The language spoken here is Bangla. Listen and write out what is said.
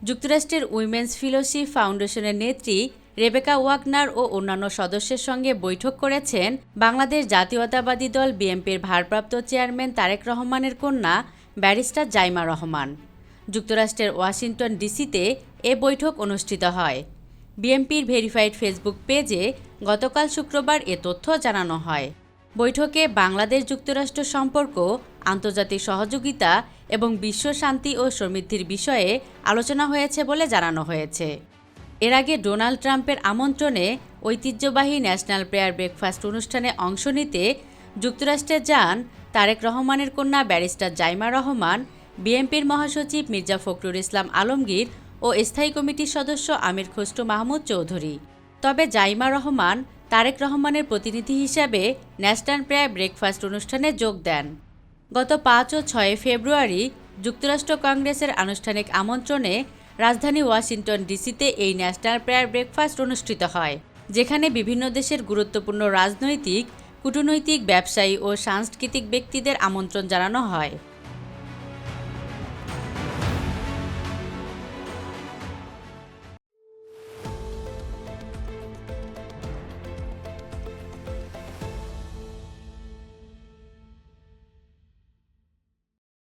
যুক্তরাষ্ট্রের উইমেন্স ফেলোশিপ ফাউন্ডেশনের নেত্রী রেবেকা ওয়াগনার ও অন্যান্য সদস্যের সঙ্গে বৈঠক করেছেন বাংলাদেশ জাতীয়তাবাদী দল বিএনপির ভারপ্রাপ্ত চেয়ারম্যান তারেক রহমানের কন্যা ব্যারিস্টার জাইমা রহমান। যুক্তরাষ্ট্রের ওয়াশিংটন ডিসিতে এ বৈঠক অনুষ্ঠিত হয়। বিএনপির ভেরিফাইড ফেসবুক পেজে গতকাল শুক্রবার এ তথ্য জানানো হয়। বৈঠকে বাংলাদেশ যুক্তরাষ্ট্র সম্পর্ক, আন্তর্জাতিক সহযোগিতা এবং বিশ্ব শান্তি ও সমৃদ্ধির বিষয়ে আলোচনা হয়েছে বলে জানানো হয়েছে। এর আগে ডোনাল্ড ট্রাম্পের আমন্ত্রণে ঐতিহ্যবাহী ন্যাশনাল প্রেয়ার ব্রেকফাস্ট অনুষ্ঠানে অংশ নিতে যুক্তরাষ্ট্রে যান তারেক রহমানের কন্যা ব্যারিস্টার জাইমা রহমান, বিএনপির মহাসচিব মির্জা ফখরুল ইসলাম আলমগীর ও স্থায়ী কমিটির সদস্য আমির খসরু মাহমুদ চৌধুরী। তবে জাইমা রহমান তারেক রহমানের প্রতিনিধি হিসাবে ন্যাশনাল প্রেয়ার ব্রেকফাস্ট অনুষ্ঠানে যোগ দেন। গত ৫ ও ৬ ফেব্রুয়ারি যুক্তরাষ্ট্র কংগ্রেসের আনুষ্ঠানিক আমন্ত্রণে রাজধানী ওয়াশিংটন ডিসিতে এই ন্যাশনাল প্রেয়ার ব্রেকফাস্ট অনুষ্ঠিত হয়, যেখানে বিভিন্ন দেশের গুরুত্বপূর্ণ রাজনৈতিক, কূটনৈতিক, ব্যবসায়ী ও সাংস্কৃতিক ব্যক্তিদের আমন্ত্রণ জানানো হয়।